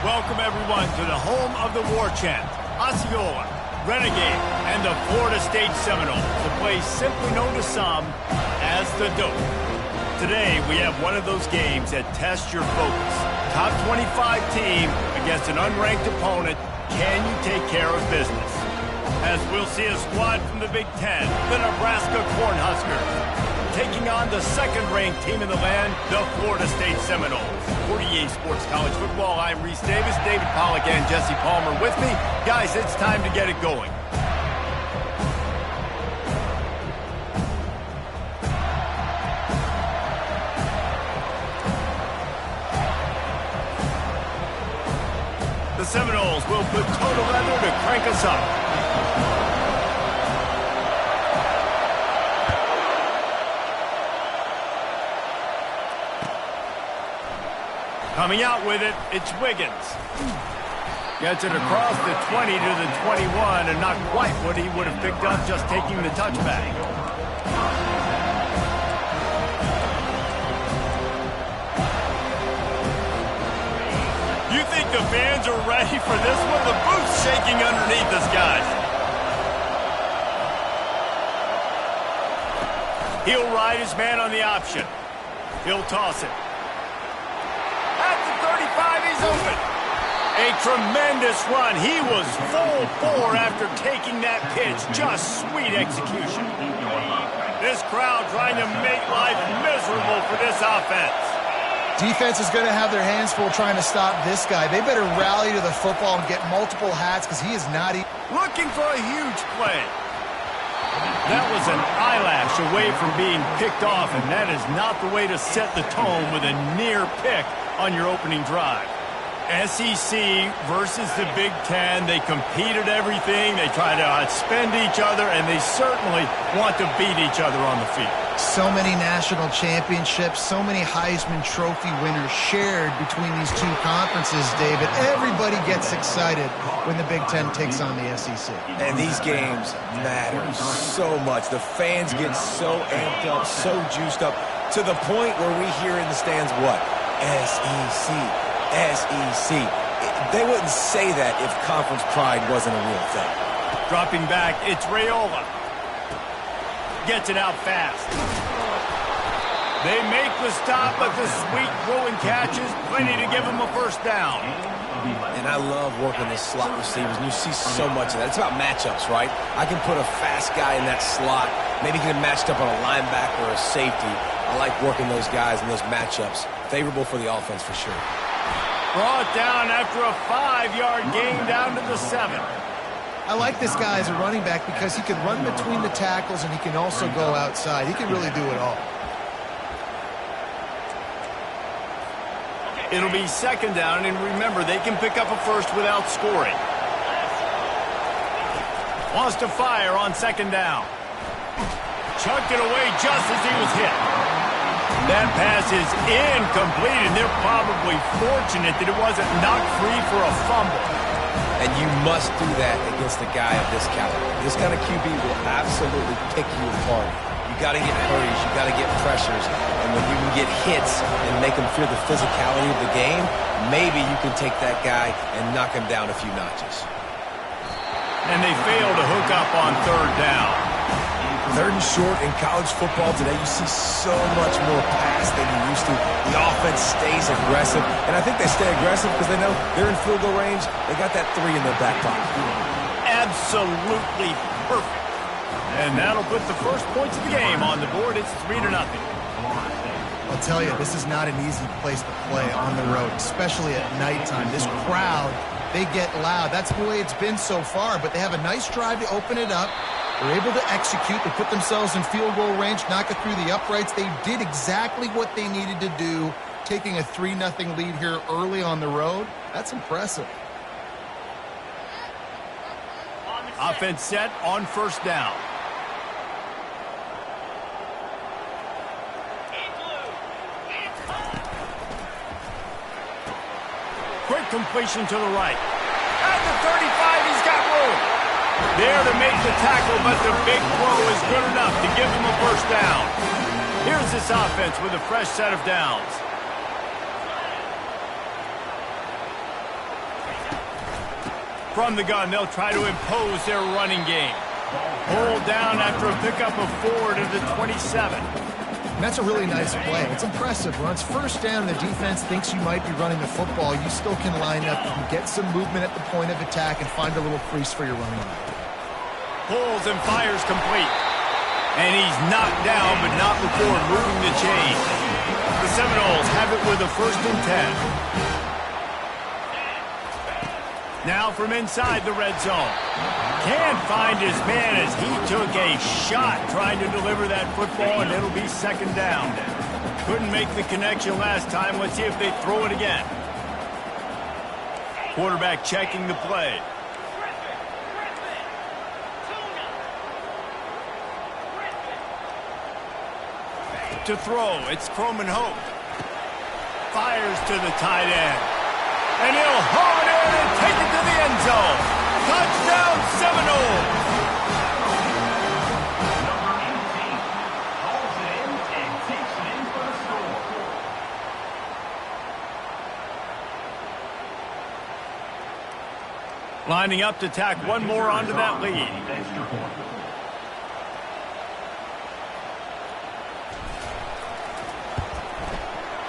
Welcome, everyone, to the home of the war chant, Osceola, Renegade, and the Florida State Seminoles, a place simply known to some as the Dope. Today, we have one of those games that tests your focus. Top 25 team against an unranked opponent. Can you take care of business? As we'll see a squad from the Big Ten, the Nebraska Cornhuskers, taking on the second-ranked team in the land, the Florida State Seminoles. 48 Sports College Football, I'm Reese Davis, David Pollack, and Jesse Palmer with me. Guys, it's time to get it going. The Seminoles will put total leather to crank us up. Coming out with it, it's Wiggins. Gets it across the 20 to the 21, and not quite what he would have picked up just taking the touchback. You think the fans are ready for this one? The boot's shaking underneath us, guys. He'll ride his man on the option. He'll toss it. He's open. A tremendous run. He was full bore after taking that pitch. Just sweet execution. This crowd trying to make life miserable for this offense. Defense is going to have their hands full trying to stop this guy. They better rally to the football and get multiple hats because he is not looking for a huge play. That was an eyelash away from being picked off, and that is not the way to set the tone with a near pick on your opening drive. SEC versus the Big Ten. They compete at everything. They try to outspend each other, and they certainly want to beat each other on the field. So many national championships, so many Heisman Trophy winners shared between these two conferences, David. Everybody gets excited when the Big Ten takes on the SEC. And these games matter so much. The fans get so amped up, so juiced up, to the point where we hear in the stands what? SEC. SEC. They wouldn't say that if conference pride wasn't a real thing. Dropping back, it's Raiola. Gets it out fast. They make the stop, but the sweet throwing catches, plenty to give them a first down. And I love working the slot receivers, and you see so much of that. It's about matchups, right? I can put a fast guy in that slot, maybe get him matched up on a linebacker or a safety. I like working those guys in those matchups. Favorable for the offense for sure. Brought down after a 5-yard gain down to the 7. I like this guy as a running back because he can run between the tackles and he can also go outside. He can really do it all. It'll be second down, and remember, they can pick up a first without scoring. Wants to fire on second down. Chucked it away just as he was hit. That pass is incomplete, and they're probably fortunate that it wasn't knocked free for a fumble. And you must do that against a guy of this caliber. This kind of QB will absolutely pick you apart. You got to get hurries, you got to get pressures, and when you can get hits and make them feel the physicality of the game, maybe you can take that guy and knock him down a few notches. And they fail to hook up on third down. Third and short in college football today, you see so much more pass than you used to. The offense stays aggressive, and I think they stay aggressive because they know they're in field goal range. They got that 3 in their back pocket. Absolutely perfect. And that'll put the first points of the game on the board. It's 3-0. I'll tell you, this is not an easy place to play on the road, especially at nighttime. This crowd, they get loud. That's the way it's been so far, but they have a nice drive to open it up. They're able to execute. They put themselves in field goal range, knock it through the uprights. They did exactly what they needed to do, taking a 3-0 lead here early on the road. That's impressive. Offense set on first down. Quick completion to the right. At the 35, he's got room. There to make the tackle, but the big throw is good enough to give him a first down. Here's this offense with a fresh set of downs. From the gun, they'll try to impose their running game. Hold down after a pickup of 4 to the 27. And that's a really nice play. It's impressive. When it's first down, the defense thinks you might be running the football. You still can line up. You can get some movement at the point of attack and find a little crease for your running back. Pulls and fires complete. And he's knocked down, but not before moving the chain. The Seminoles have it with a 1st and 10. Now from inside the red zone. Can't find his man as he took a shot trying to deliver that football, and it'll be 2nd down. Couldn't make the connection last time. Let's see if they throw it again. Quarterback checking the play. To throw, it's Croman Hope. Fires to the tight end. And he'll haul it in and take it to the end zone. Touchdown, Seminoles! Number 18 hauls it in and takes it in for the score. Lining up to tack one more onto that lead. Extra point.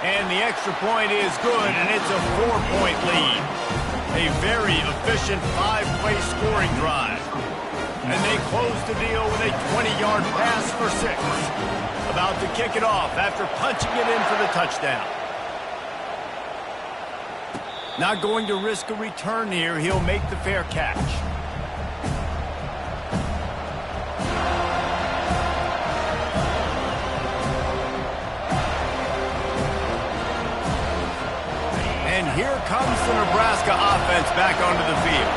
And the extra point is good, and it's a 4-point lead. A very efficient 5-play scoring drive. And they close the deal with a 20-yard pass for 6. About to kick it off after punching it in for the touchdown. Not going to risk a return here. He'll make the fair catch. And here comes the Nebraska offense back onto the field.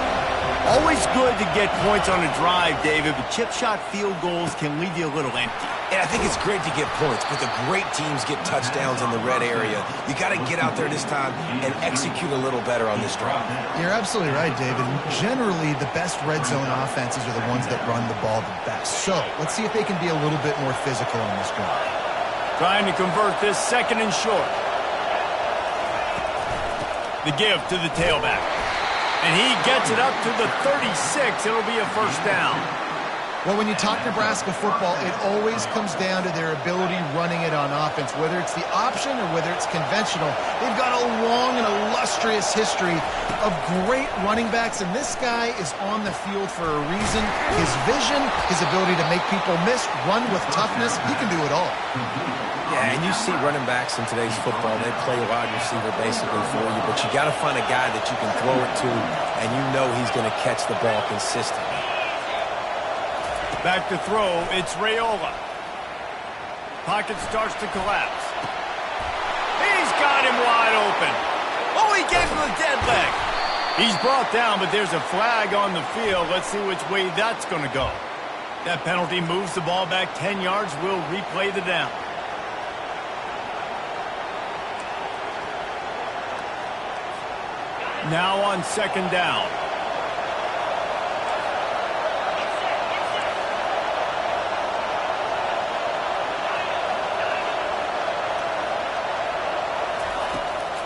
Always good to get points on a drive, David, but chip shot field goals can leave you a little empty. And I think it's great to get points, but the great teams get touchdowns in the red area. You got to get out there this time and execute a little better on this drive. You're absolutely right, David. Generally, the best red zone offenses are the ones that run the ball the best. So let's see if they can be a little bit more physical on this drive. Trying to convert this 2nd and short. The give to the tailback. And he gets it up to the 36. It'll be a 1st down. Well, when you talk Nebraska football, it always comes down to their ability running it on offense, whether it's the option or whether it's conventional. They've got a long and illustrious history of great running backs, and this guy is on the field for a reason. His vision, his ability to make people miss, run with toughness, he can do it all. Yeah, and you see running backs in today's football, they play wide receiver basically for you, but you got to find a guy that you can throw it to, and you know he's going to catch the ball consistently. Back to throw, it's Raiola. Pocket starts to collapse. He's got him wide open. Oh, he gave him a dead leg. He's brought down, but there's a flag on the field. Let's see which way that's going to go. That penalty moves the ball back 10 yards. We'll replay the down. Now on 2nd down.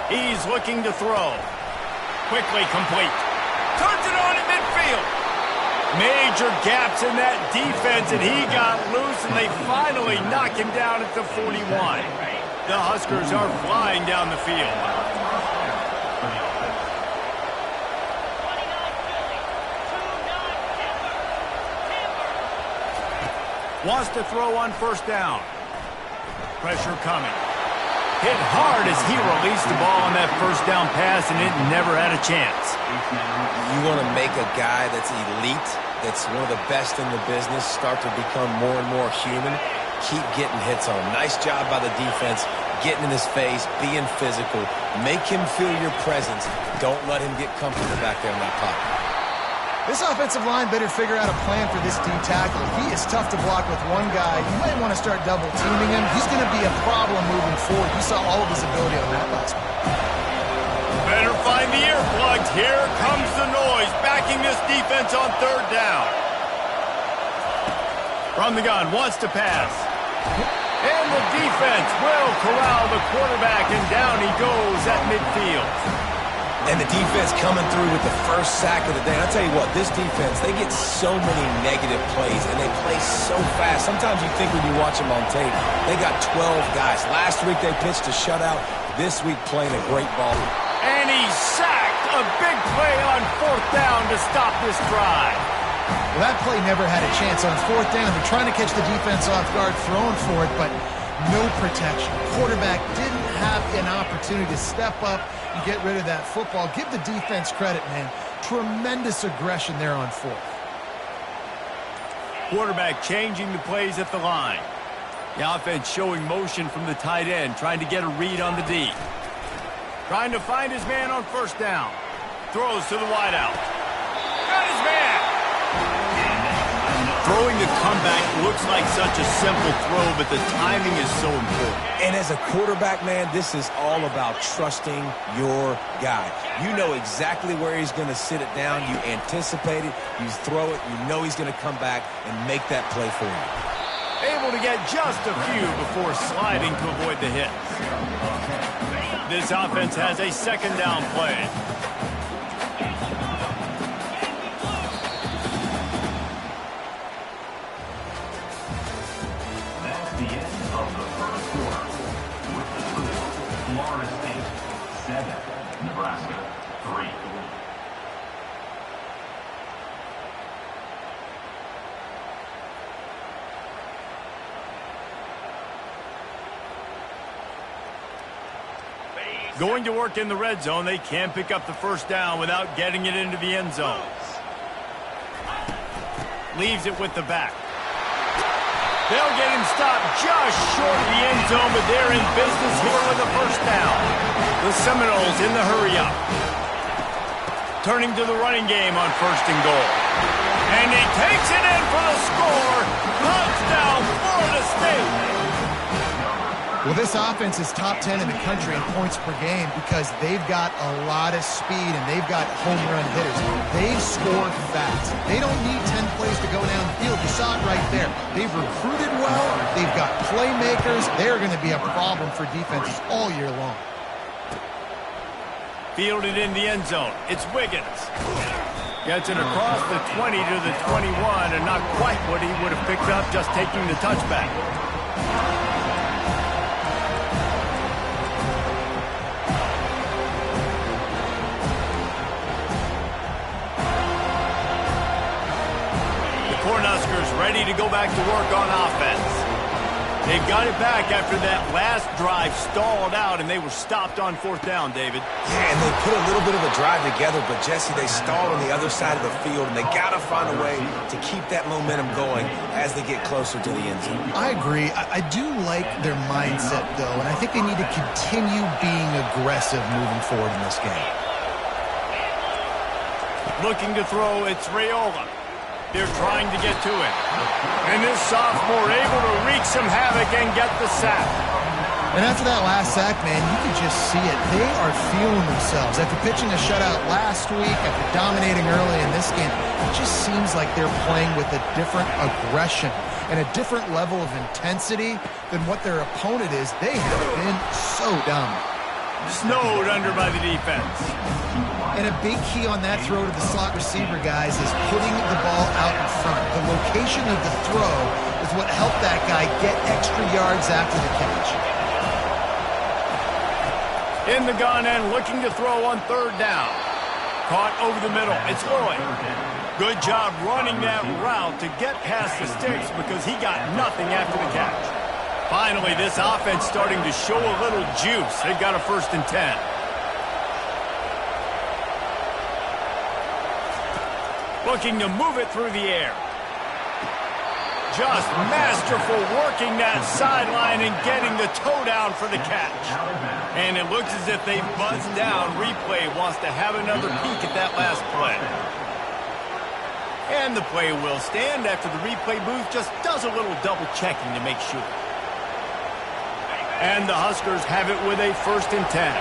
He's looking to throw. Quickly complete. Turns it on in midfield. Major gaps in that defense, and he got loose, and they finally knock him down at the 41. The Huskers are flying down the field. Wants to throw on 1st down. Pressure coming. Hit hard as he released the ball on that 1st down pass, and it never had a chance. You want to make a guy that's elite, that's one of the best in the business, start to become more and more human. Keep getting hits on him. Nice job by the defense, getting in his face, being physical. Make him feel your presence. Don't let him get comfortable back there in that pocket. This offensive line better figure out a plan for this D tackle. He is tough to block with one guy. You might want to start double teaming him. He's going to be a problem moving forward. You saw all of his ability on that last one. Better find the earplugs. Here comes the noise, backing this defense on 3rd down. From the gun, wants to pass. And the defense will corral the quarterback, and down he goes at midfield. And the defense coming through with the first sack of the day. And I'll tell you what, this defense, they get so many negative plays, and they play so fast. Sometimes you think when you watch them on tape, they got 12 guys. Last week they pitched a shutout. This week playing a great ball. And he sacked a big play on 4th down to stop this drive. Well, that play never had a chance. On 4th down, they're trying to catch the defense off guard, throwing for it, but no protection. Quarterback didn't have an opportunity to step up and get rid of that football. Give the defense credit, man. Tremendous aggression there on 4th. Quarterback changing the plays at the line. The offense showing motion from the tight end, trying to get a read on the D. Trying to find his man on 1st down. Throws to the wideout. Got his man. Throwing the comeback looks like such a simple throw, but the timing is so important. And as a quarterback, man, this is all about trusting your guy. You know exactly where he's going to sit it down. You anticipate it. You throw it. You know he's going to come back and make that play for you. Able to get just a few before sliding to avoid the hits. This offense has a 2nd down play. That's the end of the first quarter. With the score, Florida State 7, Nebraska 3. Going to work in the red zone. They can't pick up the 1st down without getting it into the end zone. Leaves it with the back. They'll get him stopped just short of the end zone, but they're in business here with a 1st down. The Seminoles in the hurry-up. Turning to the running game on 1st and goal. And he takes it in for the score. Touchdown, Florida State. Well, this offense is top 10 in the country in points per game because they've got a lot of speed and they've got home run hitters. They score fast. They don't need 10 plays to go down the field. You saw it right there. They've recruited well. They've got playmakers. They're going to be a problem for defenses all year long. Fielded in the end zone. It's Wiggins. Gets it across the 20 to the 21, and not quite what he would have picked up just taking the touchback. Cornhuskers ready to go back to work on offense. They got it back after that last drive stalled out, and they were stopped on 4th down, David. Yeah, and they put a little bit of a drive together, but, Jesse, they stalled on the other side of the field, and they got to find a way to keep that momentum going as they get closer to the end zone. I agree. I do like their mindset, though, and I think they need to continue being aggressive moving forward in this game. Looking to throw, it's Raiola. They're trying to get to it. And this sophomore able to wreak some havoc and get the sack. And after that last sack, man, you could just see it. They are feeling themselves. After pitching a shutout last week, after dominating early in this game, it just seems like they're playing with a different aggression and a different level of intensity than what their opponent is. They have been so dominant. Snowed under by the defense. And a big key on that throw to the slot receiver, guys, is putting the ball out in front. The location of the throw is what helped that guy get extra yards after the catch. In the gun and looking to throw on 3rd down. Caught over the middle. It's Lloyd. Good job running that route to get past the sticks because he got nothing after the catch. Finally, this offense starting to show a little juice. They've got a 1st and 10. Looking to move it through the air. Just masterful working that sideline and getting the toe down for the catch. And it looks as if they buzzed down. Replay wants to have another peek at that last play. And the play will stand after the replay booth just does a little double checking to make sure. And the Huskers have it with a 1st and 10.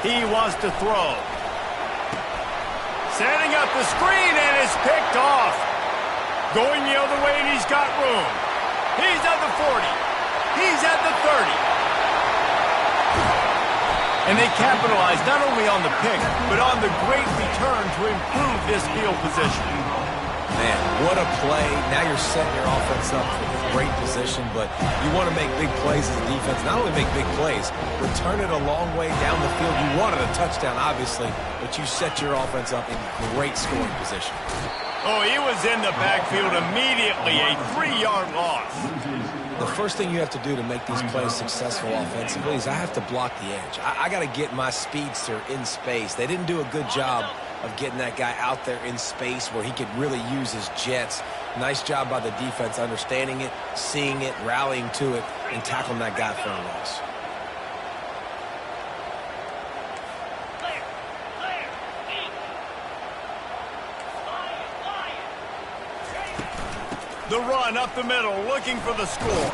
He wants to throw. Setting up the screen, and it's picked off. Going the other way, and he's got room. He's at the 40. He's at the 30. And they capitalize not only on the pick, but on the great return to improve this field position. Man, what a play. Now you're setting your offense up for great position, but you want to make big plays as a defense. Not only make big plays, return it a long way down the field. You wanted a touchdown, obviously, but you set your offense up in great scoring position. Oh, he was in the backfield immediately, a 3-yard loss. The first thing you have to do to make these plays successful offensively is I have to block the edge. I got to get my speedster in space. They didn't do a good job of getting that guy out there in space where he could really use his jets. Nice job by the defense understanding it, seeing it, rallying to it, and tackling that guy for a loss. The run up the middle, looking for the score.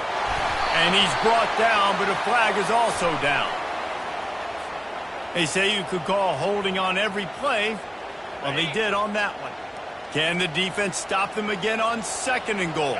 And he's brought down, but a flag is also down. They say you could call holding on every play. Well, they did on that one. Can the defense stop them again on 2nd and goal?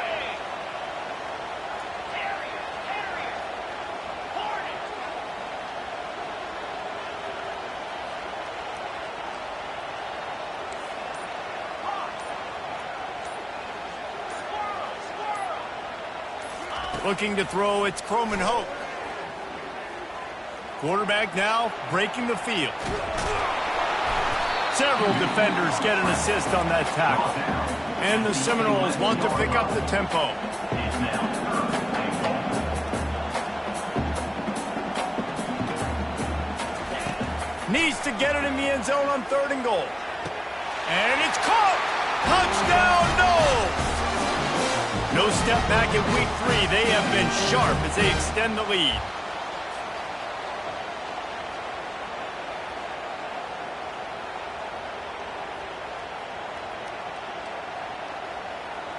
Looking to throw, it's Croman Hope. Quarterback now breaking the field. Several defenders get an assist on that tackle. And the Seminoles want to pick up the tempo. Needs to get it in the end zone on 3rd and goal. And it's caught! Touchdown, no! No step back in week 3. They have been sharp as they extend the lead.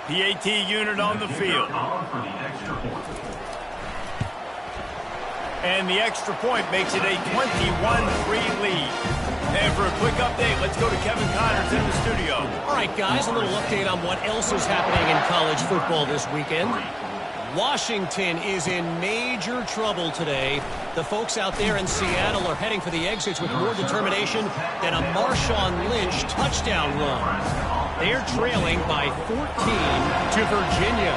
PAT unit on the field. And the extra point makes it a 21-3 lead. And for a quick update, let's go to Kevin Connors in the studio. All right, guys, a little update on what else is happening in college football this weekend. Washington is in major trouble today. The folks out there in Seattle are heading for the exits with more determination than a Marshawn Lynch touchdown run. They're trailing by 14 to Virginia.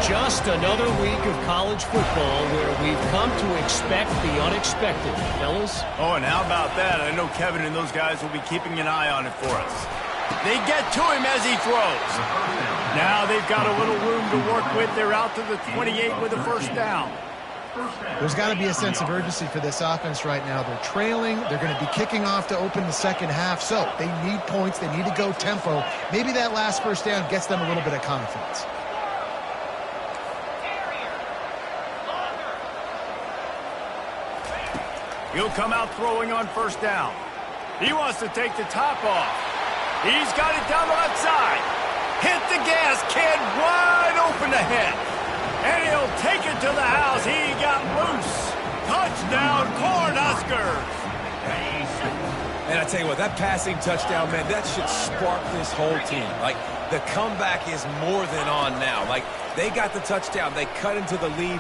Just another week of college football where we've come to expect the unexpected, fellas. Oh, and how about that? I know Kevin and those guys will be keeping an eye on it for us. They get to him as he throws. Now they've got a little room to work with. They're out to the 28 with a 1st down. There's got to be a sense of urgency for this offense right now. They're trailing. They're going to be kicking off to open the 2nd half. So they need points. They need to go tempo. Maybe that last 1st down gets them a little bit of confidence. He'll come out throwing on 1st down. He wants to take the top off. He's got it down the left side. Hit the gas, kid, wide open ahead. And he'll take it to the house. He got loose. Touchdown, Cornhuskers. And I tell you what, that passing touchdown, man, that should spark this whole team. Like, the comeback is more than on now. Like, they got the touchdown. They cut into the lead.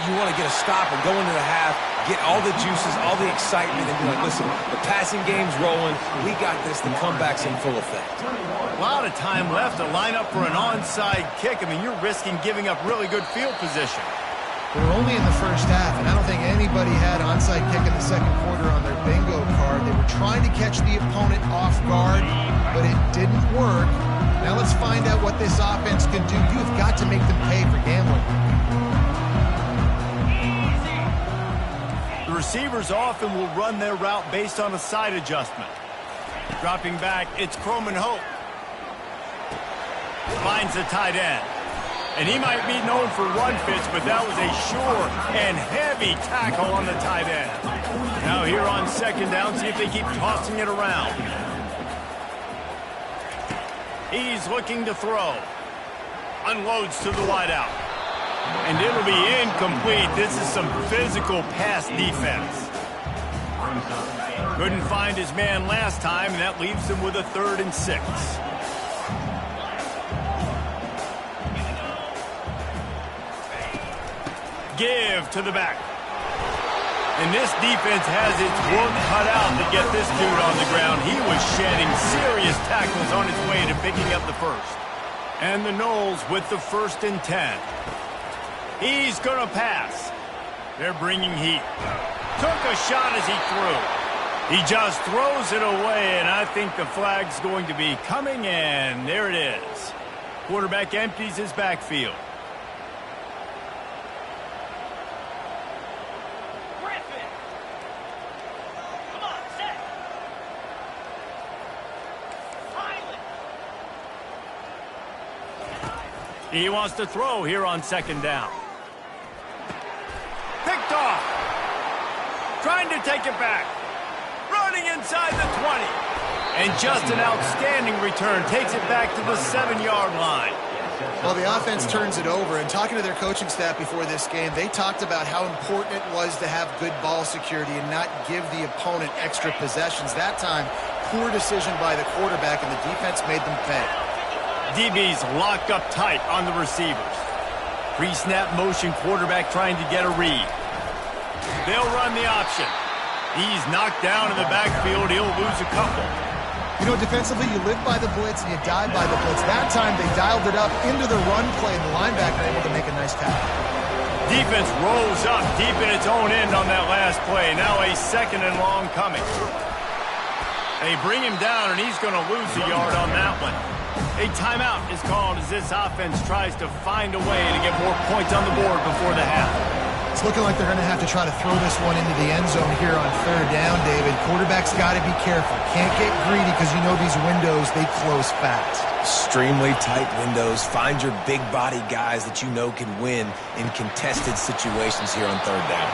You want to get a stop and go into the half, get all the juices, all the excitement, and be like, listen, the passing game's rolling. We got this. The comeback's in full effect. A lot of time left to line up for an onside kick. I mean, you're risking giving up really good field position. We're only in the 1st half, and I don't think anybody had onside kick in the 2nd quarter on their bingo card. They were trying to catch the opponent off guard, but it didn't work. Now let's find out what this offense can do. You've got to make them pay for gambling. The receivers often will run their route based on a side adjustment. Dropping back, it's Croman Hope. Finds the tight end. And he might be known for run fits, but that was a sure and heavy tackle on the tight end. Now here on 2nd down, see if they keep tossing it around. He's looking to throw. Unloads to the wideout. And it'll be incomplete. This is some physical pass defense. Couldn't find his man last time, and that leaves him with a 3rd and 6. Give to the back. And this defense has its work cut out to get this dude on the ground. He was shedding serious tackles on his way to picking up the first. And the Noles with the 1st and 10. He's going to pass. They're bringing heat. Took a shot as he threw. He just throws it away, and I think the flag's going to be coming in. There it is. Quarterback empties his backfield. He wants to throw here on 2nd down. Picked off. Trying to take it back. Running inside the 20. And just an outstanding return. Takes it back to the 7-yard line. Well, the offense turns it over, and talking to their coaching staff before this game, they talked about how important it was to have good ball security and not give the opponent extra possessions. That time, poor decision by the quarterback, and the defense made them pay. DB's locked up tight on the receivers. Pre-snap motion, quarterback trying to get a read. They'll run the option. He's knocked down in the backfield. He'll lose a couple. You know, defensively, you live by the blitz and you die by the blitz. That time, they dialed it up into the run play, and the linebacker able to make a nice tackle. Defense rolls up deep in its own end on that last play. Now a 2nd and long coming. They bring him down, and he's going to lose a yard on that one. A timeout is called as this offense tries to find a way to get more points on the board before the half. It's looking like they're going to have to try to throw this one into the end zone here on 3rd down, David. Quarterback's got to be careful. Can't get greedy because you know these windows, they close fast. Extremely tight windows. Find your big body guys that you know can win in contested situations here on 3rd down.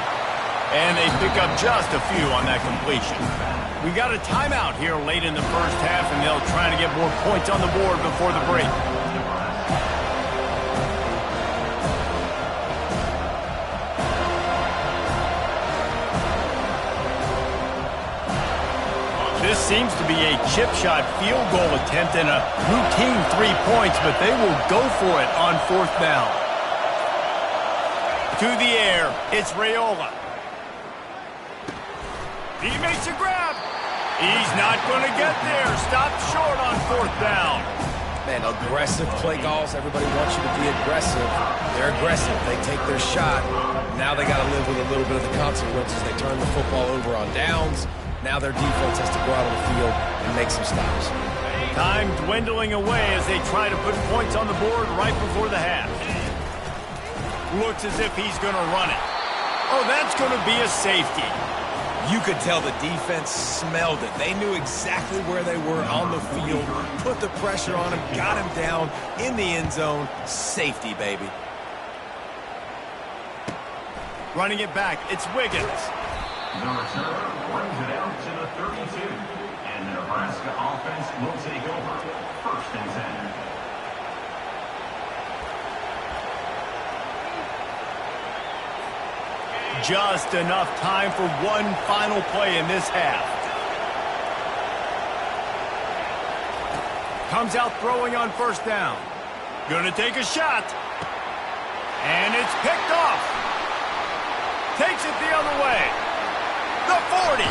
And they pick up just a few on that completion. We got a timeout here late in the 1st half, and they'll try to get more points on the board before the break. This seems to be a chip shot field goal attempt and a routine 3 points, but they will go for it on 4th down. To the air, it's Raiola. He makes a grab. He's not going to get there. Stopped short on 4th down. Man, aggressive play calls. Everybody wants you to be aggressive. They're aggressive. They take their shot. Now they got to live with a little bit of the consequences. They turn the football over on downs. Now their defense has to go out on the field and make some stops. Time dwindling away as they try to put points on the board right before the half. Looks as if he's going to run it. Oh, that's going to be a safety. You could tell the defense smelled it. They knew exactly where they were on the field, put the pressure on him, got him down in the end zone. Safety, baby. Running it back, it's Wiggins. The return brings it out to the 32. And the Nebraska offense will take over. 1st and 10. Just enough time for one final play in this half. Comes out throwing on 1st down. Gonna take a shot. And it's picked off. Takes it the other way. The 40.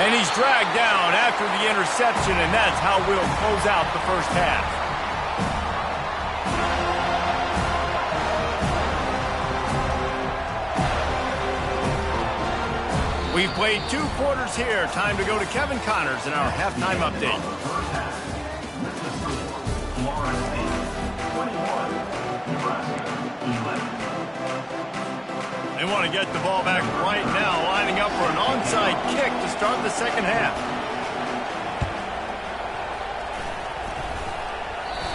And he's dragged down after the interception, and that's how we'll close out the 1st half. We've played 2 quarters here. Time to go to Kevin Connors in our halftime update. They want to get the ball back right now, lining up for an onside kick to start the 2nd half.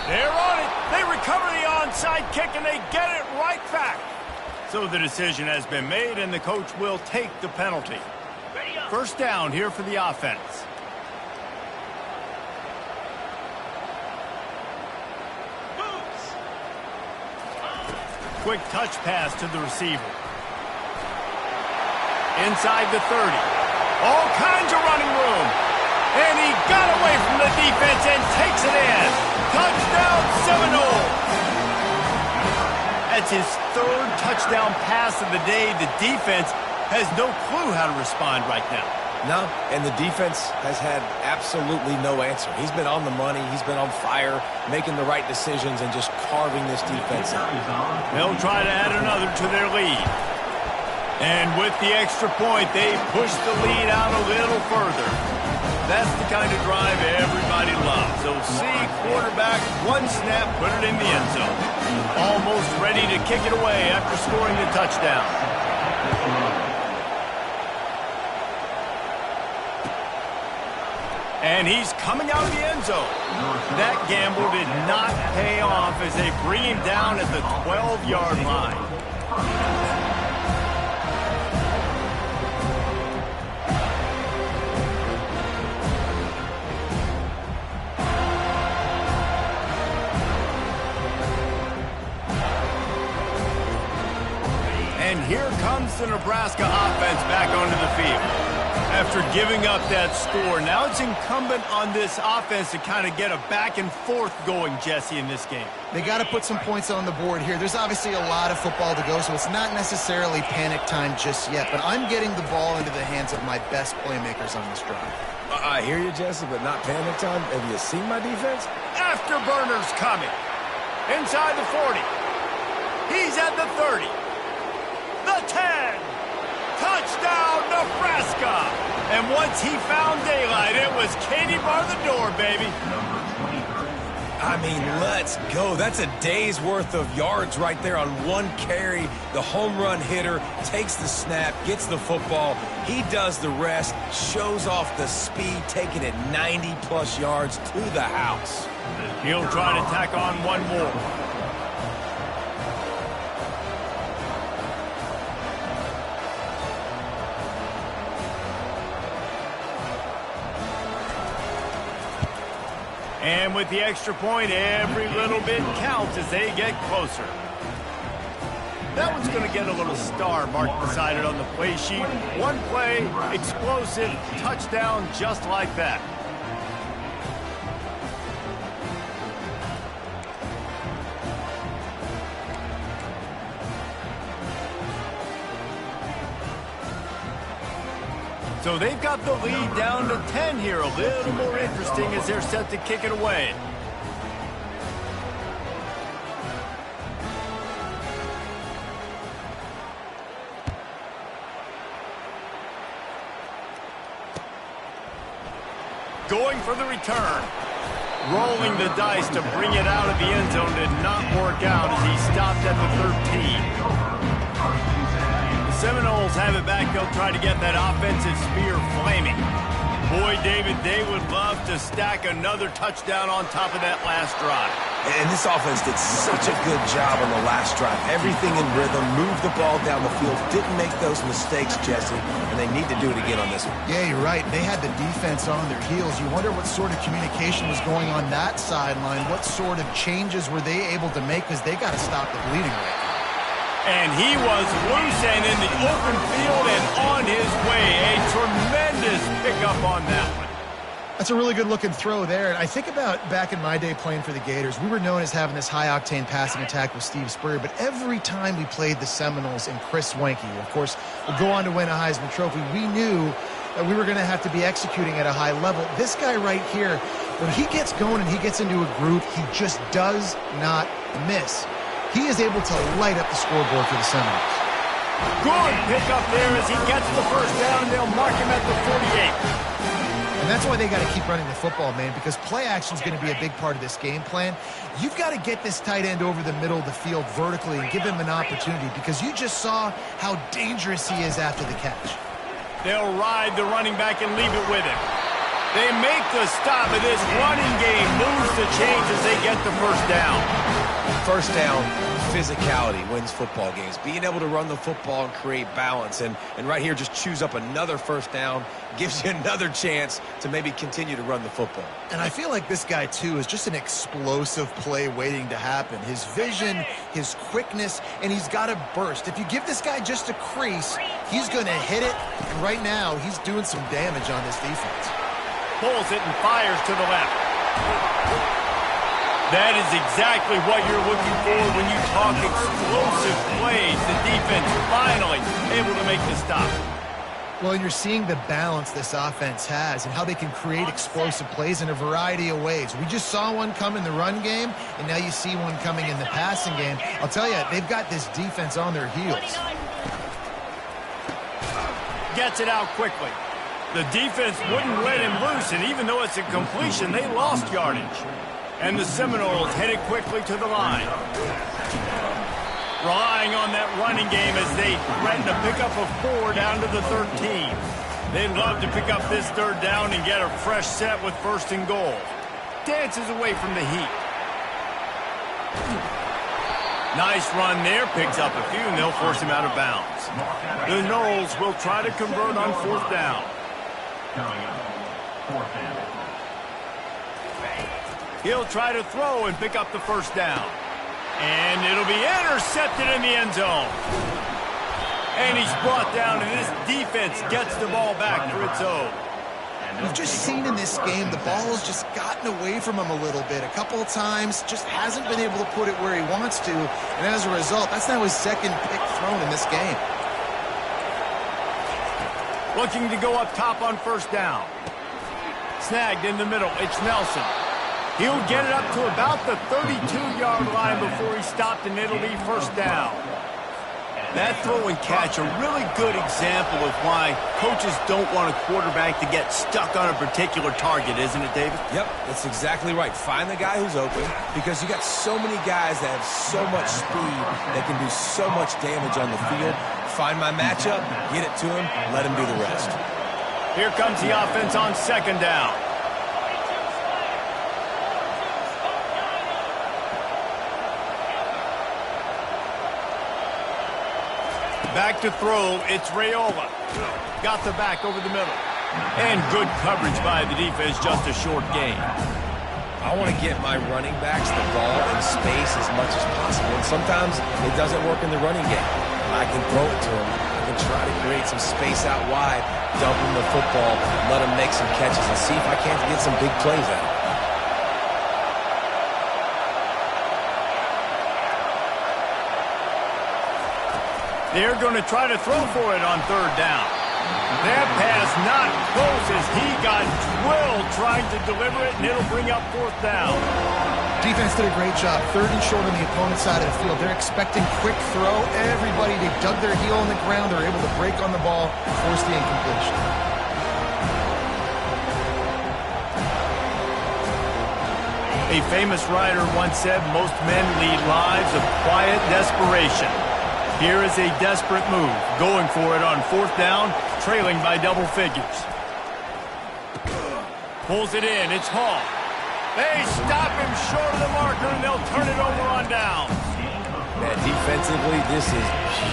They're on it. They recover the onside kick, and they get it right back. So the decision has been made, and the coach will take the penalty. 1st down here for the offense. Quick touch pass to the receiver. Inside the 30. All kinds of running room. And he got away from the defense and takes it in. Touchdown Seminole. That's his third touchdown pass of the day. The defense has no clue how to respond right now. No, and the defense has had absolutely no answer. He's been on the money. He's been on fire, making the right decisions and just carving this defense up. They'll try to add another to their lead. And with the extra point, they push the lead out a little further. That's the kind of drive everybody loves. So see quarterback, one snap, put it in the end zone. Almost ready to kick it away after scoring the touchdown. And he's coming out of the end zone. That gamble did not pay off as they bring him down at the 12-yard line. And here comes the Nebraska offense back onto the field. After giving up that score, now it's incumbent on this offense to kind of get a back and forth going, Jesse, in this game. They got to put some points on the board here. There's obviously a lot of football to go, so it's not necessarily panic time just yet, but I'm getting the ball into the hands of my best playmakers on this drive. I hear you, Jesse, but not panic time. Have you seen my defense? Afterburners coming. Inside the 40. He's at the 30. The 10. Touchdown, Nebraska! And once he found daylight, it was Katie bar the door, baby. I mean, let's go. That's a day's worth of yards right there on one carry. The home run hitter takes the snap, gets the football. He does the rest, shows off the speed, taking it 90-plus yards to the house. He'll try to tack on one more. And with the extra point, every little bit counts as they get closer. That one's going to get a little star marked beside it on the play sheet. One play, explosive, touchdown, just like that. So they've got the lead down to 10 here. A little more interesting as they're set to kick it away. Going for the return. Rolling the dice to bring it out of the end zone did not work out as he stopped at the 13. Seminoles have it back. They'll try to get that offensive spear flaming. Boy, David, they would love to stack another touchdown on top of that last drive. And this offense did such a good job on the last drive. Everything in rhythm, moved the ball down the field, didn't make those mistakes, Jesse, and they need to do it again on this one. Yeah, you're right. They had the defense on their heels. You wonder what sort of communication was going on that sideline. What sort of changes were they able to make, because they got to stop the bleeding right now. And he was loose and in the open field and on his way. A tremendous pickup on that one. That's a really good-looking throw there. And I think about back in my day playing for the Gators, we were known as having this high-octane passing attack with Steve Spurrier, but every time we played the Seminoles and Chris Wenke, of course, would go on to win a Heisman Trophy, we knew that we were going to have to be executing at a high level. This guy right here, when he gets going and he gets into a groove, he just does not miss. He is able to light up the scoreboard for the Seminoles. Good pickup there as he gets the first down. They'll mark him at the 48. And that's why they got to keep running the football, man, because play action is going to be a big part of this game plan. You've got to get this tight end over the middle of the field vertically and give him an opportunity, because you just saw how dangerous he is after the catch. They'll ride the running back and leave it with him. They make the stop, and this running game moves the chains as they get the first down. First down, physicality wins football games. Being able to run the football and create balance. And right here, just choose up another first down, gives you another chance to maybe continue to run the football. And I feel like this guy, too, is just an explosive play waiting to happen. His vision, his quickness, and he's got a burst. If you give this guy just a crease, he's going to hit it. And right now, he's doing some damage on this defense. Pulls it and fires to the left. That is exactly what you're looking for when you talk explosive plays. The defense finally able to make the stop. Well, and you're seeing the balance this offense has and how they can create explosive plays in a variety of ways. We just saw one come in the run game, and now you see one coming in the passing game. I'll tell you, they've got this defense on their heels. Gets it out quickly. The defense wouldn't let him loose, and even though it's a completion, they lost yardage. And the Seminoles headed quickly to the line. Relying on that running game as they threaten to pick up a 4 down to the 13. They'd love to pick up this 3rd down and get a fresh set with 1st and goal. Dances away from the heat. Nice run there, picks up a few, and they'll force him out of bounds. The Noles will try to convert on 4th down. He'll try to throw and pick up the 1st down. And it'll be intercepted in the end zone. And he's brought down, and this defense gets the ball back for its own. We've just seen in this game the ball has just gotten away from him a little bit. A couple of times, just hasn't been able to put it where he wants to. And as a result, that's now his 2nd pick thrown in this game. Looking to go up top on 1st down. Snagged in the middle. It's Nelson. He'll get it up to about the 32-yard line before he stopped, and it'll be 1st down. That throw and catch, a really good example of why coaches don't want a quarterback to get stuck on a particular target, isn't it, David? Yep, that's exactly right. Find the guy who's open, because you got so many guys that have so much speed that can do so much damage on the field. Find my matchup, get it to him, let him do the rest. Here comes the offense on 2nd down. Back to throw, it's Raiola. Got the back over the middle. And good coverage by the defense, just a short gain. I want to get my running backs the ball in space as much as possible. And sometimes it doesn't work in the running game. I can throw it to them. I can try to create some space out wide, dump them the football, let them make some catches, and see if I can't get some big plays out of it. They're going to try to throw for it on 3rd down. That pass not close as he got drilled trying to deliver it, and it'll bring up 4th down. Defense did a great job. 3rd and short on the opponent's side of the field. They're expecting quick throw. Everybody, they dug their heel on the ground. They're able to break on the ball, force the incompletion. A famous writer once said, most men lead lives of quiet desperation. Here is a desperate move, going for it on 4th down, trailing by double figures. Pulls it in, it's Hall. They stop him short of the marker, and they'll turn it over on down. Man, defensively, this is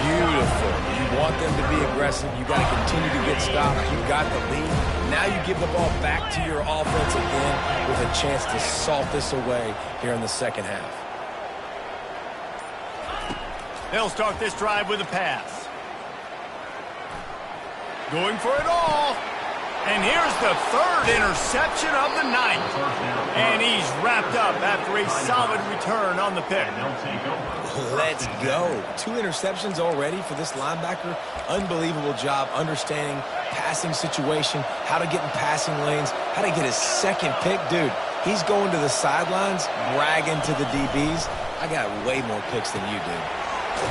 beautiful. You want them to be aggressive. You got to continue to get stops. You got the lead. Now you give the ball back to your offense again with a chance to salt this away here in the 2nd half. They'll start this drive with a pass. Going for it all. And here's the 3rd interception of the night. And he's wrapped up after a solid return on the pick. Let's go. 2 interceptions already for this linebacker. Unbelievable job understanding passing situation, how to get in passing lanes, how to get his 2nd pick. Dude, he's going to the sidelines, bragging to the DBs. I got way more picks than you do.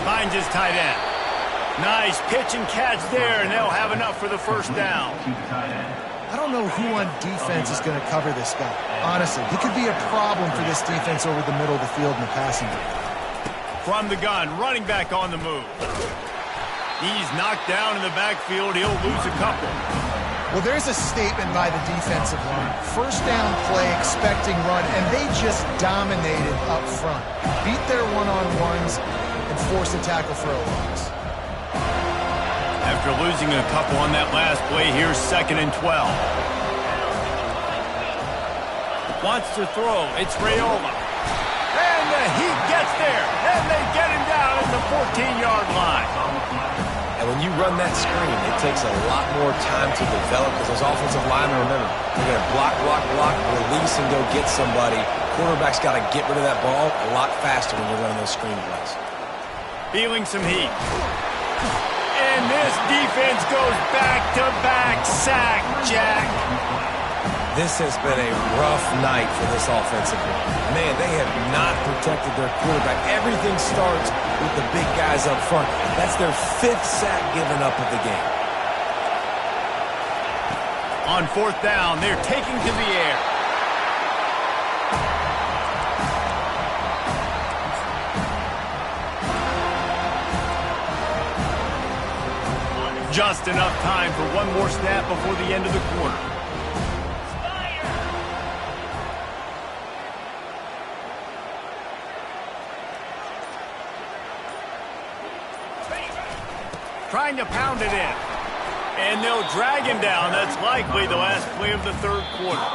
Finds his tight end. Nice pitch and catch there, and they'll have enough for the 1st down. I don't know who on defense is going to cover this guy. Honestly, he could be a problem for this defense over the middle of the field in the passing game. From the gun, running back on the move. He's knocked down in the backfield. He'll lose a couple. Well, there's a statement by the defensive line. 1st down play, expecting run, and they just dominated up front. Beat their one-on-ones and forced the tackle for a loss. After losing a couple on that last play, here's 2nd and 12. Wants to throw. It's Raiola. And the heat gets there. And they get him down at the 14-yard line. And when you run that screen, it takes a lot more time to develop because those offensive linemen, remember, they're going to block, release, and go get somebody quarterback's got to get rid of that ball a lot faster when you're running those screen plays. Feeling some heat. And this defense goes back-to-back sack, Jack. This has been a rough night for this offensive line. Man, they have not protected their quarterback. Everything starts with the big guys up front. That's their 5th sack given up of the game. On 4th down, they're taking to the air. Just enough time for one more snap before the end of the quarter. Trying to pound it in. And they'll drag him down. That's likely the last play of the 3rd quarter.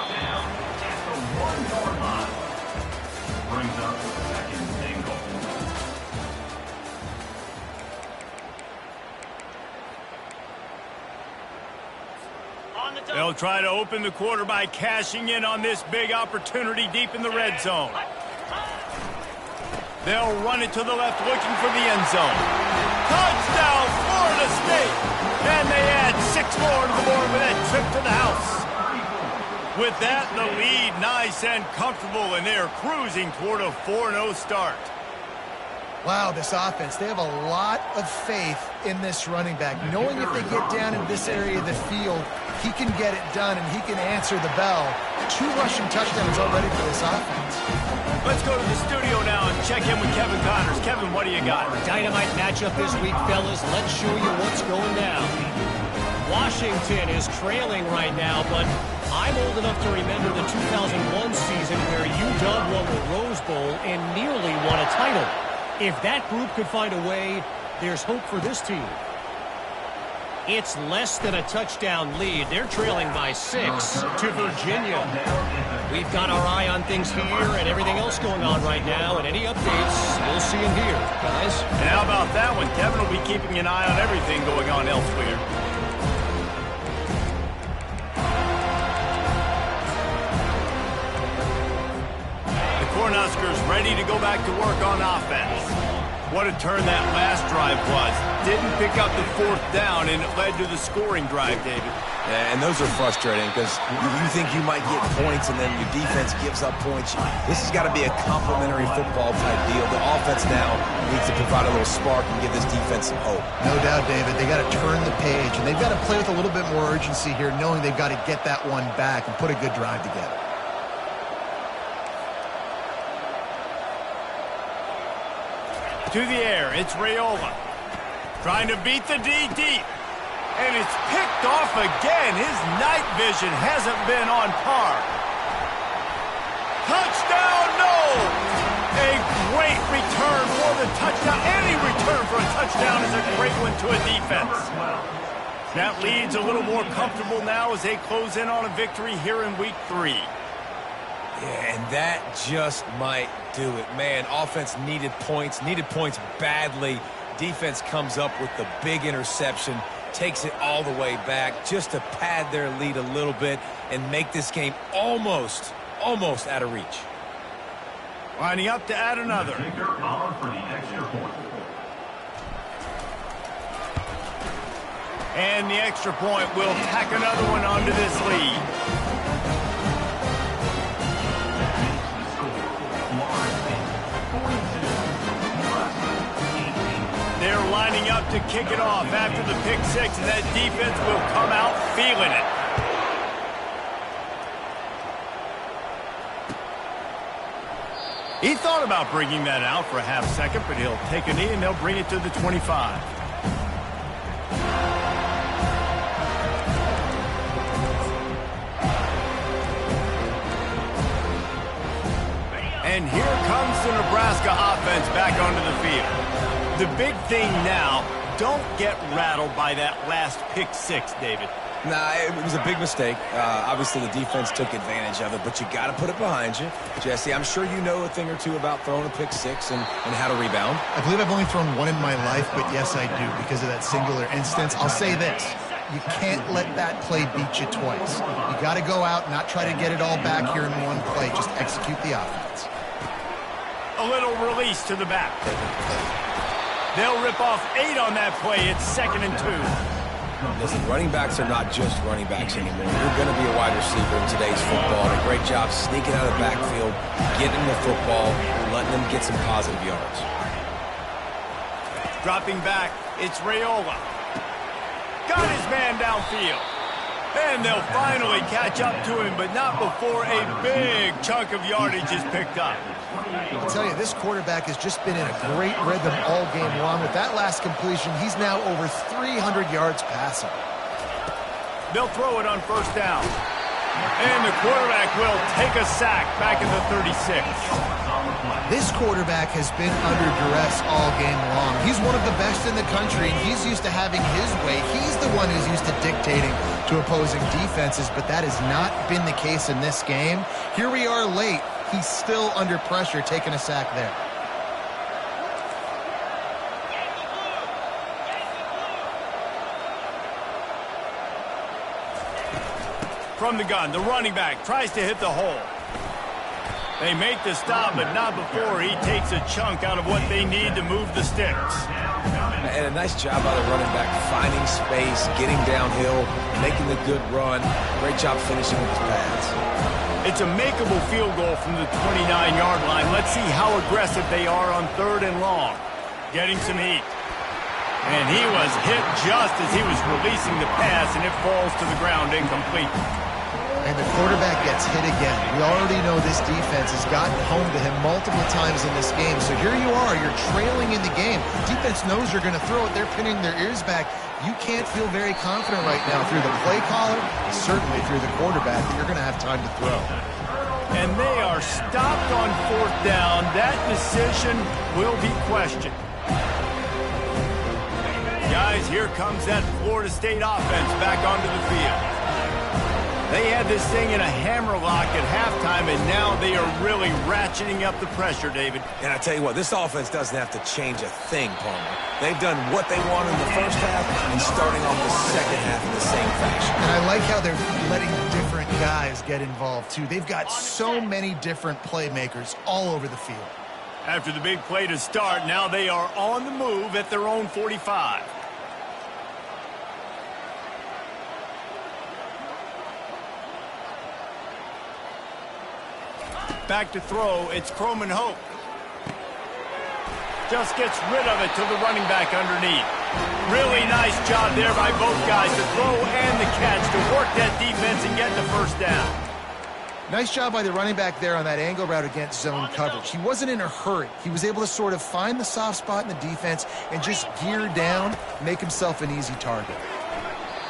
Brings up second and goal. They'll try to open the quarter by cashing in on this big opportunity deep in the red zone. They'll run it to the left looking for the end zone. Touchdown, Florida State! And they add 6 more to the board with that trip to the house. With that, the lead nice and comfortable, and they're cruising toward a 4-0 start. Wow, this offense, they have a lot of faith in this running back, knowing if they get down in this area of the field, he can get it done and he can answer the bell. 2 rushing touchdowns already for this offense. Let's go to the studio now and check in with Kevin Connors. Kevin, what do you got? Dynamite matchup this week, fellas. Let's show you what's going down. Washington is trailing right now, but I'm old enough to remember the 2001 season where UW won the Rose Bowl and nearly won a title. If that group could find a way, there's hope for this team. It's less than a touchdown lead. They're trailing by 6 to Virginia. We've got our eye on things here and everything else going on right now, and any updates, we'll see them here, guys. And how about that one? Kevin will be keeping an eye on everything going on elsewhere. The Cornhuskers ready to go back to work on offense. What a turn that last drive was. Didn't pick up the 4th down, and it led to the scoring drive, David. Yeah, and those are frustrating because you think you might get points and then your defense gives up points. This has got to be a complementary football type deal. The offense now needs to provide a little spark and give this defense some hope. No doubt, David. They got to turn the page, and they've got to play with a little bit more urgency here, knowing they've got to get that one back and put a good drive together. To the air, it's Raiola. Trying to beat the D deep. And it's picked off again. His night vision hasn't been on par. Touchdown, no! A great return for the touchdown. Any return for a touchdown is a great one to a defense. That lead's a little more comfortable now as they close in on a victory here in week 3. Yeah, and that just might do it. Man, offense needed points badly. Defense comes up with the big interception, takes it all the way back just to pad their lead a little bit and make this game almost out of reach. Lining up to add another. Kicker on for the extra point. And the extra point will tack another one onto this lead. They're lining up to kick it off after the pick 6, and that defense will come out feeling it. He thought about bringing that out for a half second, but he'll take a knee and they'll bring it to the 25. And here comes the Nebraska offense back onto the field. The big thing now, don't get rattled by that last pick 6, David. Nah, it was a big mistake. Obviously, the defense took advantage of it, but you got to put it behind you. Jesse, I'm sure you know a thing or two about throwing a pick 6 and how to rebound. I believe I've only thrown one in my life, but yes, I do because of that singular instance. I'll say this. You can't let that play beat you twice. You got to go out and not try to get it all back here in one play. Just execute the offense. A little release to the back. They'll rip off 8 on that play. It's 2nd and 2. Listen, running backs are not just running backs anymore. You're going to be a wide receiver in today's football. And a great job sneaking out of the backfield, getting the football, letting them get some positive yards. Dropping back, it's Raiola. Got his man downfield. And they'll finally catch up to him, but not before a big chunk of yardage is picked up. I'll tell you, this quarterback has just been in a great rhythm all game long. With that last completion, he's now over 300 yards passing. They'll throw it on 1st down. And the quarterback will take a sack back at the 36. This quarterback has been under duress all game long. He's one of the best in the country, and he's used to having his way. He's the one who's used to dictating to opposing defenses, but that has not been the case in this game. Here we are late. He's still under pressure, taking a sack there. From the gun, the running back tries to hit the hole. They make the stop, but not before he takes a chunk out of what they need to move the sticks. And a nice job by the running back, finding space, getting downhill, making the good run. Great job finishing with his pads. It's a makeable field goal from the 29-yard line. Let's see how aggressive they are on 3rd and long. Getting some heat. And he was hit just as he was releasing the pass, and it falls to the ground incomplete. And the quarterback gets hit again. We already know this defense has gotten home to him multiple times in this game. So here you are, you're trailing in the game. Defense knows you're going to throw it. They're pinning their ears back. You can't feel very confident right now through the play caller, certainly through the quarterback, that you're going to have time to throw. And they are stopped on 4th down. That decision will be questioned. Guys, here comes that Florida State offense back onto the field. They had this thing in a hammerlock at halftime, and now they are really ratcheting up the pressure, David. And I tell you what, this offense doesn't have to change a thing, Palmer. They've done what they want in the first half and starting off the second half in the same fashion. And I like how they're letting different guys get involved, too. They've got so many different playmakers all over the field. After the big play to start, now they are on the move at their own 45. Back to throw, it's Croman Hope. Just gets rid of it to the running back underneath. Really nice job there by both guys, the throw and the catch, to work that defense and get the 1st down. Nice job by the running back there on that angle route against zone coverage. He wasn't in a hurry. He was able to sort of find the soft spot in the defense and just gear down, make himself an easy target.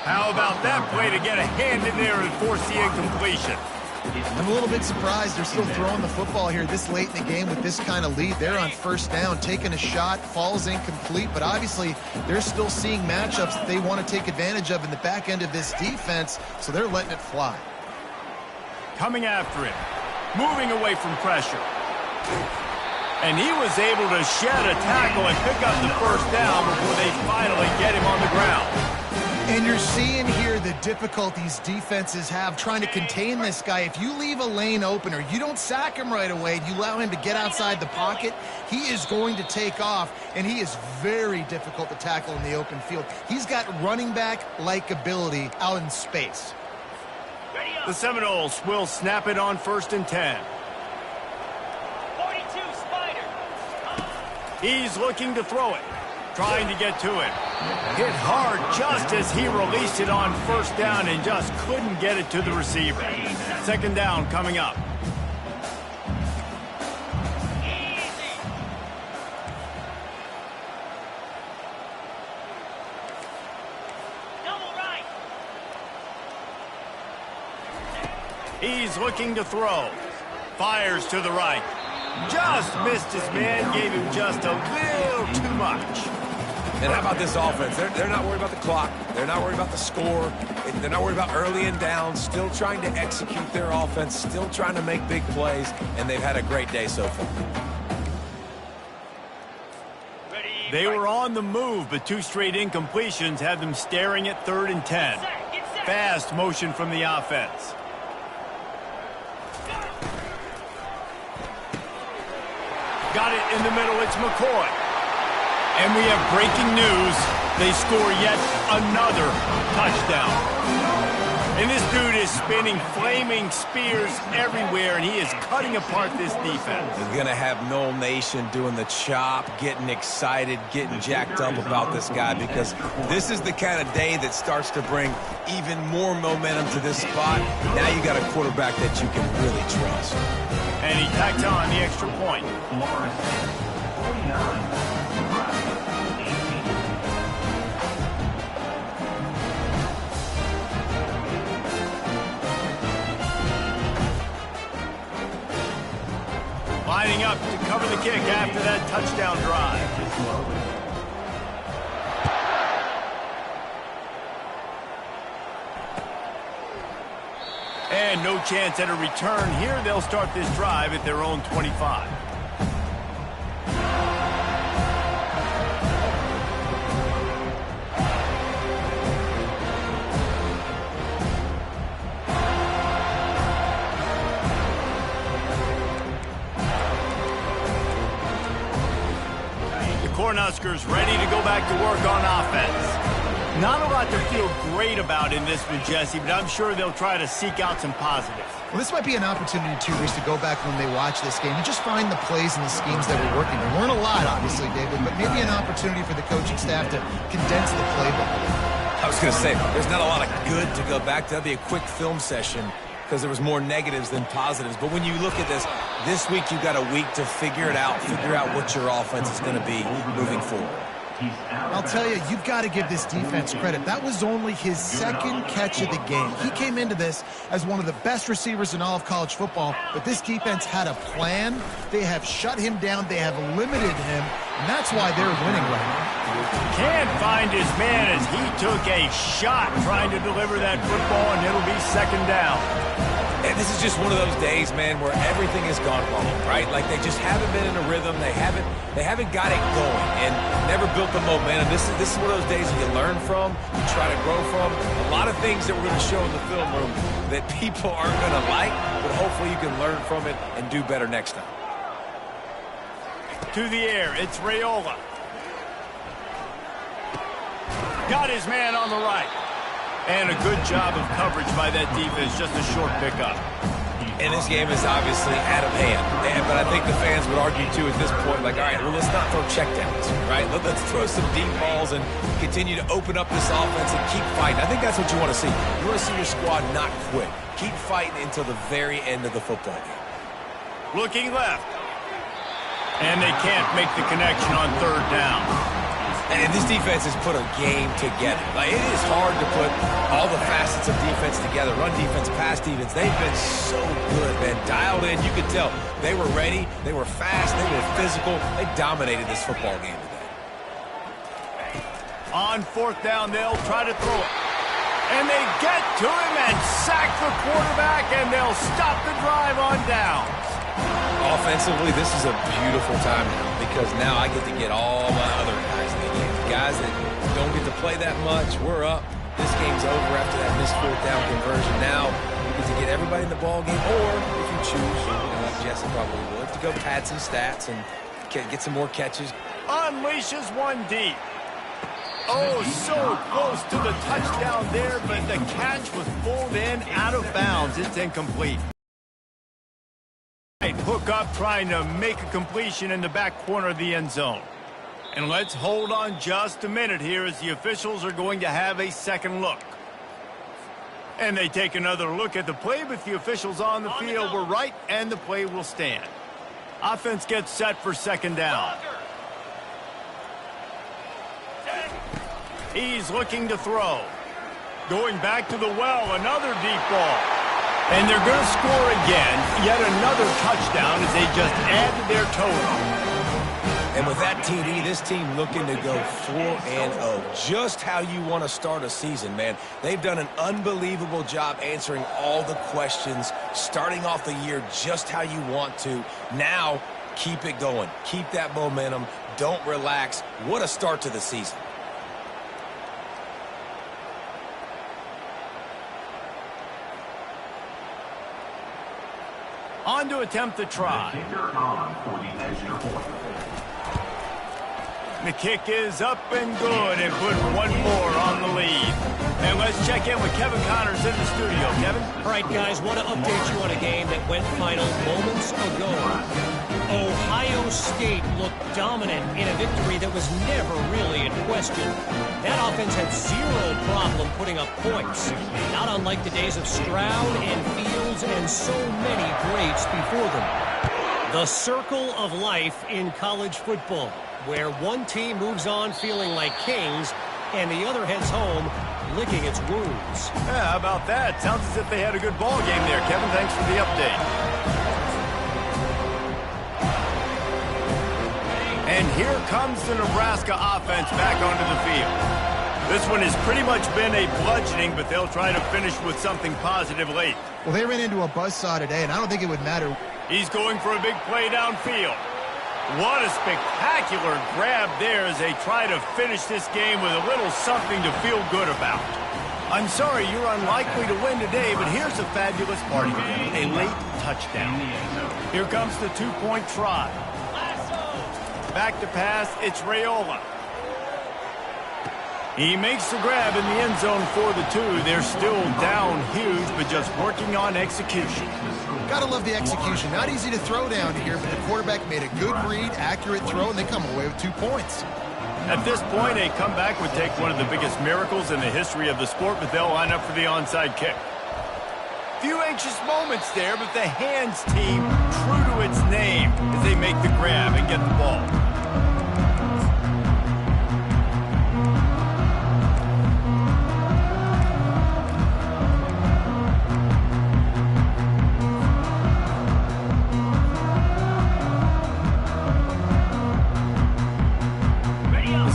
How about that play to get a hand in there and force the incompletion? I'm a little bit surprised they're still throwing the football here this late in the game with this kind of lead. They're on 1st down, taking a shot, falls incomplete, but obviously they're still seeing matchups that they want to take advantage of in the back end of this defense, so they're letting it fly. Coming after him, moving away from pressure. And he was able to shed a tackle and pick up the 1st down before they finally get him on the ground. And you're seeing here the difficulties defenses have trying to contain this guy. If you leave a lane open or you don't sack him right away and you allow him to get outside the pocket, he is going to take off, and he is very difficult to tackle in the open field. He's got running back-like ability out in space. The Seminoles will snap it on 1st and 10. 42 Spider. He's looking to throw it, trying to get to it. Hit hard just as he released it on 1st down and just couldn't get it to the receiver. 2nd down coming up. He's looking to throw. Fires to the right. Just missed his man, gave him just a little too much. And how about this offense? They're not worried about the clock. They're not worried about the score. They're not worried about early and down. Still trying to execute their offense. Still trying to make big plays. And they've had a great day so far. They were on the move, but 2 straight incompletions had them staring at 3rd and 10. Fast motion from the offense. Got it in the middle. It's McCoy. And we have breaking news. They score yet another touchdown. And this dude is spinning flaming spears everywhere, and he is cutting apart this defense. You're going to have Noel Nation doing the chop, getting excited, getting jacked up about this guy, because this is the kind of day that starts to bring even more momentum to this spot. Now you got a quarterback that you can really trust. And he tacked on the extra point. Florida State, 49, Nebraska, 18. Lining up to cover the kick after that touchdown drive. And no chance at a return here. They'll start this drive at their own 25. Cornhuskers ready to go back to work on offense. Not a lot to feel great about in this one, Jesse, but I'm sure they'll try to seek out some positives. Well, this might be an opportunity, too, Reese, to go back when they watch this game and just find the plays and the schemes that were working. There weren't a lot, obviously, David, but maybe an opportunity for the coaching staff to condense the playbook a little. I was going to say, there's not a lot of good to go back to. That'd be a quick film session because there was more negatives than positives. But when you look at this week you've got a week to figure it out, figure out what your offense is going to be moving forward. I'll tell you, you've got to give this defense credit. That was only his 2nd catch of the game. He came into this as one of the best receivers in all of college football, but this defense had a plan. They have shut him down. They have limited him, and that's why they're winning right now. Can't find his man as he took a shot trying to deliver that football, and it'll be 2nd down. And this is just one of those days, man, where everything has gone wrong, right? Like they just haven't been in a rhythm. They haven't got it going and never built the momentum. This is one of those days you learn from, you try to grow from. A lot of things that we're going to show in the film room that people aren't going to like, but hopefully you can learn from it and do better next time. To the air, it's Raiola. Got his man on the right. And a good job of coverage by that defense, just a short pickup. And this game is obviously out of hand. But I think the fans would argue, too, at this point, like, all right, well, let's not throw checkdowns, right? Let's throw some deep balls and continue to open up this offense and keep fighting. I think that's what you want to see. You want to see your squad not quit. Keep fighting until the very end of the football game. Looking left. And they can't make the connection on 3rd down. And this defense has put a game together. Like, it is hard to put all the facets of defense together. Run defense, pass defense. They've been so good, man. Dialed in. You could tell they were ready. They were fast. They were physical. They dominated this football game today. On 4th down, they'll try to throw it. And they get to him and sack the quarterback, and they'll stop the drive on downs. Offensively, this is a beautiful time now because now I get to get all my other guys in the game. Guys that don't get to play that much, we're up. This game's over after that missed 4th down conversion. Now you get to get everybody in the ball game, or if you choose, like Jesse probably would, to go pad some stats and get some more catches. Unleashes one deep. Oh, so close to the touchdown there, but the catch was pulled in out of bounds. It's incomplete. Hook up trying to make a completion in the back corner of the end zone. And let's hold on just a minute here as the officials are going to have a second look. And they take another look at the play, but the officials on the field were right, and the play will stand. Offense gets set for 2nd down. He's looking to throw. Going back to the well, another deep ball. And they're going to score again, yet another touchdown as they just add to their total. And with that TD, this team looking to go 4-0. Just how you want to start a season, man. They've done an unbelievable job answering all the questions, starting off the year just how you want to. Now, Keep it going. Keep that momentum. Don't relax. What a start to the season. On to attempt the try. The kicker on for the extra point. The kick is up and good and put one more on the lead. And let's check in with Kevin Connors in the studio. Kevin? All right, guys, want to update you on a game that went final moments ago. Ohio State looked dominant in a victory that was never really in question. That offense had zero problem putting up points, not unlike the days of Stroud and Fields and so many greats before them. The circle of life in college football, where one team moves on feeling like kings and the other heads home licking its wounds. Yeah, how about that? Sounds as if they had a good ball game there. Kevin, thanks for the update. And here comes the Nebraska offense back onto the field. This one has pretty much been a bludgeoning, but they'll try to finish with something positive late. Well, they ran into a buzzsaw today, and I don't think it would matter. He's going for a big play downfield. What a spectacular grab there as they try to finish this game with a little something to feel good about. I'm sorry you're unlikely to win today, but here's a fabulous party game. A late touchdown. Here comes the two-point try. Back to pass, it's Raiola. He makes the grab in the end zone for the two. They're still down huge, but just working on execution. Gotta love the execution. Not easy to throw down here, but the quarterback made a good read, accurate throw, and they come away with 2 points. At this point, a comeback would take one of the biggest miracles in the history of the sport, but they'll line up for the onside kick. Few anxious moments there, but the hands team true to its name as they make the grab and get the ball.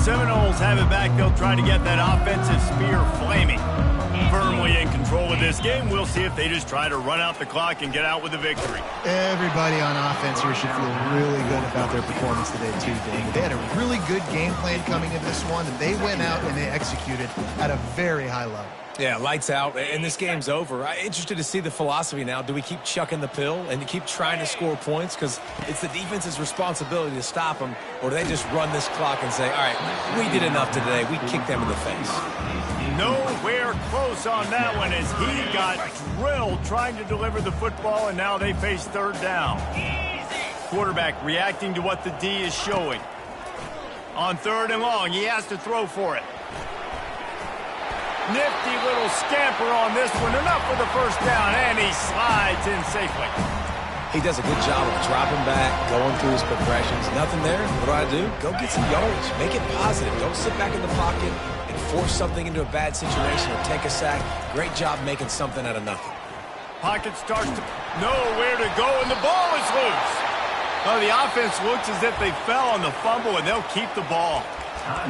Seminoles have it back. They'll try to get that offensive spear flaming. Firmly in control of this game. We'll see if they just try to run out the clock and get out with a victory. Everybody on offense here should feel really good about their performance today, too, David. They had a really good game plan coming into this one, and they went out and they executed at a very high level. Yeah, lights out, and this game's over. I'm interested to see the philosophy now. Do we keep chucking the pill and keep trying to score points? Because it's the defense's responsibility to stop them, or do they just run this clock and say, all right, we did enough today. We kicked them in the face. Nowhere close on that one as he got drilled trying to deliver the football, and now they face third down. Quarterback reacting to what the D is showing. On third and long, he has to throw for it. Nifty little scamper on this one. Enough for the first down, and he slides in safely. He does a good job of dropping back, going through his progressions. Nothing there. What do? Go get some yardage. Make it positive. Don't sit back in the pocket and force something into a bad situation or take a sack. Great job making something out of nothing. Pocket starts to nowhere to go, and the ball is loose. Oh, the offense looks as if they fell on the fumble, and they'll keep the ball.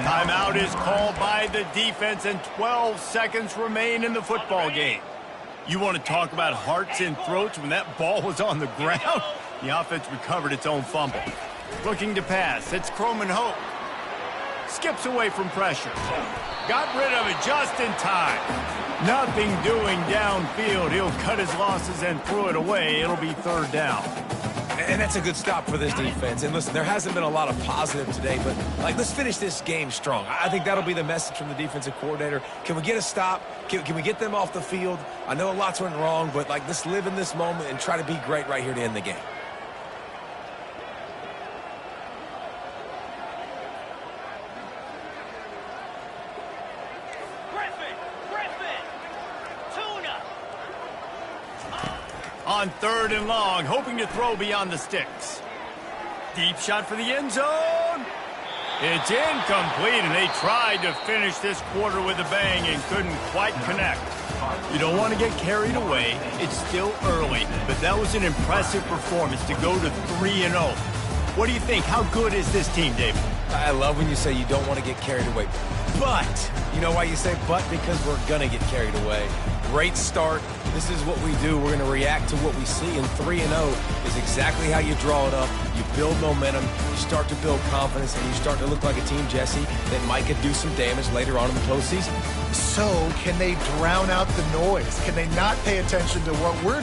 Timeout is called by the defense, and 12 seconds remain in the football game. You want to talk about hearts and throats when that ball was on the ground? The offense recovered its own fumble. Looking to pass, it's Croman Hope. Skips away from pressure. Got rid of it just in time. Nothing doing downfield. He'll cut his losses and throw it away. It'll be third down. And that's a good stop for this defense. And listen, there hasn't been a lot of positive today, but let's finish this game strong. I think that'll be the message from the defensive coordinator. Can we get a stop? Can we get them off the field? I know a lot's went wrong, but let's live in this moment and try to be great right here to end the game. On third and long, hoping to throw beyond the sticks. Deep shot for the end zone. It's incomplete, and they tried to finish this quarter with a bang and couldn't quite connect. You don't want to get carried away. It's still early, but that was an impressive performance to go to 3-0. What do you think? How good is this team, David? I love when you say you don't want to get carried away. But, you know why you say but? Because we're going to get carried away. Great start. This is what we do. We're going to react to what we see, and 3-0 is exactly how you draw it up. You build momentum, you start to build confidence, and you start to look like a team, Jesse, that might could do some damage later on in the postseason. So, can they drown out the noise? Can they not pay attention to what we're